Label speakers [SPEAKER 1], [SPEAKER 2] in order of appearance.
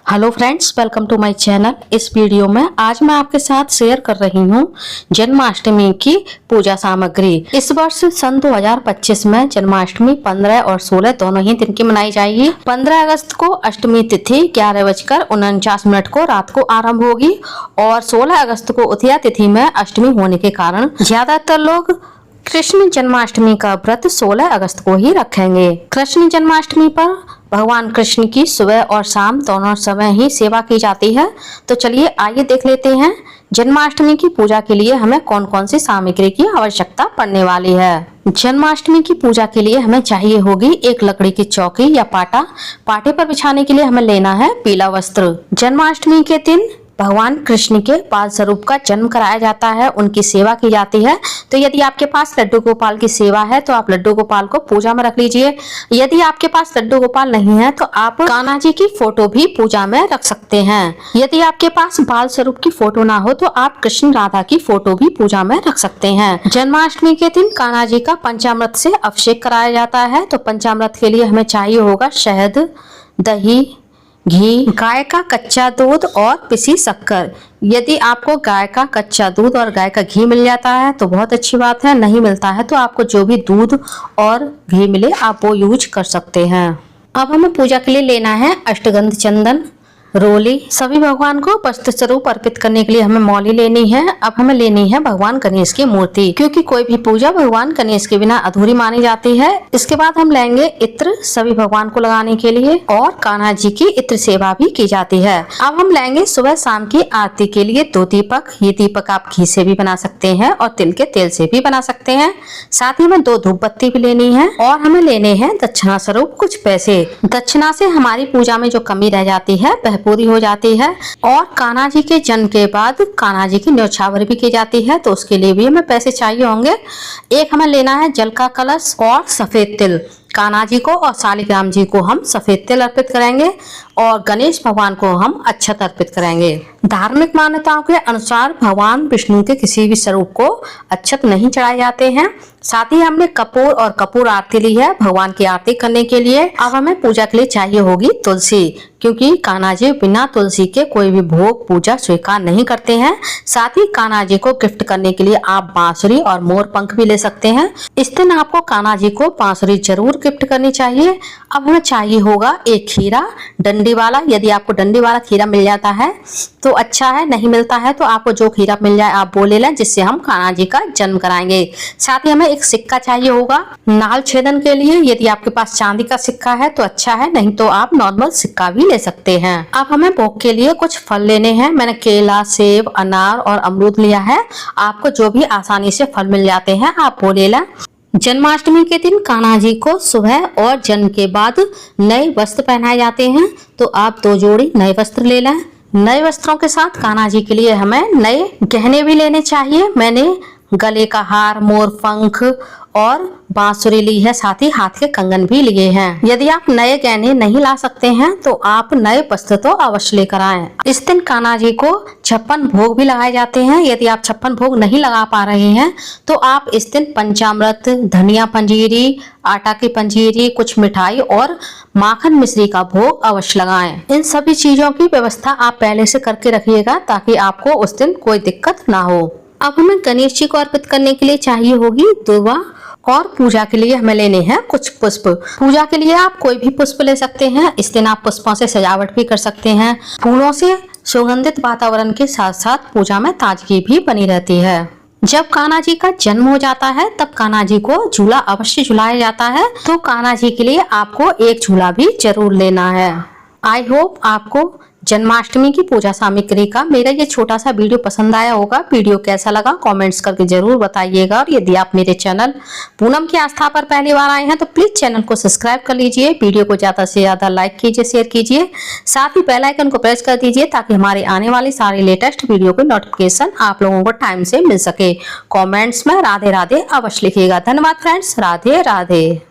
[SPEAKER 1] Hello friends, welcome to my channel. इस video में आज मैं आपके साथ शेयर कर रही हूँ जन्माष्टमी की पूजा सामग्री। इस वर्ष सन 2025 में जन्माष्टमी 15 और 16 दोनों ही दिन की मनाई जाएगी। 15 अगस्त को अष्टमी तिथि 11:49 को रात को आरंभ होगी और 16 अगस्त को उथिया तिथि में अष्टमी होने के कारण ज्यादातर लोग कृष्ण जन्माष्टमी का व्रत 16 अगस्त को ही रखेंगे। कृष्ण जन्माष्टमी पर भगवान कृष्ण की सुबह और शाम दोनों समय ही सेवा की जाती है। तो चलिए आइए देख लेते हैं जन्माष्टमी की पूजा के लिए हमें कौन कौन सी सामग्री की आवश्यकता पड़ने वाली है। जन्माष्टमी की पूजा के लिए हमें चाहिए होगी एक लकड़ी की चौकी या पाटा। पाटे पर बिछाने के लिए हमें लेना है पीला वस्त्र। जन्माष्टमी के दिन भगवान कृष्ण के बाल स्वरूप का जन्म कराया जाता है, उनकी सेवा की जाती है। तो यदि आपके पास लड्डू गोपाल की सेवा है तो आप लड्डू गोपाल को पूजा में रख लीजिए। यदि आपके पास लड्डू गोपाल नहीं है तो आप कान्हा जी की फोटो भी पूजा में रख सकते हैं। यदि आपके पास बाल स्वरूप की फोटो ना हो तो आप कृष्ण राधा की फोटो भी पूजा में रख सकते हैं। जन्माष्टमी के दिन कान्हा जी का पंचामृत से अभिषेक कराया जाता है। तो पंचामृत के लिए हमें चाहिए होगा शहद, दही, घी, गाय का कच्चा दूध और पिसी शक्कर। यदि आपको गाय का कच्चा दूध और गाय का घी मिल जाता है तो बहुत अच्छी बात है, नहीं मिलता है तो आपको जो भी दूध और घी मिले आप वो यूज कर सकते हैं। अब हमें पूजा के लिए लेना है अष्टगंध चंदन, रोली। सभी भगवान को वस्त्र स्वरूप अर्पित करने के लिए हमें मौली लेनी है। अब हमें लेनी है भगवान गणेश की मूर्ति, क्योंकि कोई भी पूजा भगवान गणेश के बिना अधूरी मानी जाती है। इसके बाद हम लेंगे इत्र, सभी भगवान को लगाने के लिए, और कान्हा जी की इत्र सेवा भी की जाती है। अब हम लेंगे सुबह शाम की आरती के लिए 2 दीपक। ये दीपक आप घी से भी बना सकते हैं और तिल के तेल से भी बना सकते हैं। साथ ही हमें 2 धूप बत्ती भी लेनी है और हमें लेने हैं दक्षिणा स्वरूप कुछ पैसे। दक्षिणा से हमारी पूजा में जो कमी रह जाती है वह पूरी हो जाती है। और कान्हा जी के जन्म के बाद कान्हा जी की न्योछावर भी की जाती है, तो उसके लिए भी हमें पैसे चाहिए होंगे। एक हमें लेना है जल का कलश और सफेद तिल। कान्हा जी को और शालिग्राम जी को हम सफेद तिल अर्पित करेंगे और गणेश भगवान को हम अक्षत अर्पित करेंगे। धार्मिक मान्यताओं के अनुसार भगवान विष्णु के किसी भी स्वरूप को अक्षत नहीं चढ़ाए जाते हैं। साथ ही हमने कपूर और कपूर आरती ली है भगवान की आरती करने के लिए। अब हमें पूजा के लिए चाहिए होगी तुलसी, क्योंकि कान्हा जी बिना तुलसी के कोई भी भोग पूजा स्वीकार नहीं करते हैं। साथ ही कान्हा जी को गिफ्ट करने के लिए आप बांसुरी और मोर पंख भी ले सकते हैं। इस दिन आपको कान्हा जी को बांसुरी जरूर गिफ्ट करनी चाहिए। अब हमें चाहिए होगा एक खीरा डंडी वाला। यदि आपको डंडी वाला खीरा मिल जाता है तो अच्छा है, नहीं मिलता है तो आपको जो खीरा मिल जाए आप वो ले लें, जिससे हम कान्हा जी का जन्म कराएंगे। साथ ही हमें एक सिक्का चाहिए होगा नाल छेदन के लिए। यदि आपके पास चांदी का सिक्का है तो अच्छा है, नहीं तो आप नॉर्मल सिक्का भी ले सकते हैं। अब हमें भोग के लिए कुछ फल लेने हैं। मैंने केला, सेब, अनार और अमरूद लिया है। आपको जो भी आसानी से फल मिल जाते हैं आप वो ले लें। जन्माष्टमी के दिन कान्हा जी को सुबह और जन्म के बाद नए वस्त्र पहनाए जाते हैं, तो आप 2 जोड़ी नए वस्त्र ले लें। नए वस्त्रों के साथ कान्हा जी के लिए हमें नए गहने भी लेने चाहिए। मैंने गले का हार, मोर पंख और बांसुरी ली है, साथ ही हाथ के कंगन भी लिए हैं। यदि आप नए गहने नहीं ला सकते हैं तो आप नए वस्त्र तो अवश्य लेकर आएं। इस दिन कान्हा जी को 56 भोग भी लगाए जाते हैं। यदि आप 56 भोग नहीं लगा पा रहे हैं तो आप इस दिन पंचामृत, धनिया पंजीरी, आटा की पंजीरी, कुछ मिठाई और माखन मिश्री का भोग अवश्य लगाएं। इन सभी चीजों की व्यवस्था आप पहले से करके रखिएगा ताकि आपको उस दिन कोई दिक्कत ना हो। अब हमें गणेश जी को अर्पित करने के लिए चाहिए होगी दुर्वा और पूजा के लिए हमें लेने हैं कुछ पुष्प। पूजा के लिए आप कोई भी पुष्प ले सकते हैं। इस दिन आप पुष्पों से सजावट भी कर सकते हैं। फूलों से सुगंधित वातावरण के साथ साथ पूजा में ताजगी भी बनी रहती है। जब कान्हा जी का जन्म हो जाता है तब कान्हा जी को झूला अवश्य झुलाया जाता है, तो कान्हा जी के लिए आपको एक झूला भी जरूर लेना है। आई होप आपको जन्माष्टमी की पूजा सामग्री का मेरा ये छोटा सा वीडियो पसंद आया होगा। वीडियो कैसा लगा कमेंट्स करके जरूर बताइएगा। और यदि आप मेरे चैनल पूनम की आस्था पर पहली बार आए हैं तो प्लीज चैनल को सब्सक्राइब कर लीजिए। वीडियो को ज्यादा से ज्यादा लाइक कीजिए, शेयर कीजिए, साथ ही बेल आइकन को प्रेस कर दीजिए ताकि हमारे आने वाली सारी लेटेस्ट वीडियो की नोटिफिकेशन आप लोगों को टाइम से मिल सके। कॉमेंट्स में राधे राधे अवश्य लिखिएगा। धन्यवाद फ्रेंड्स, राधे राधे।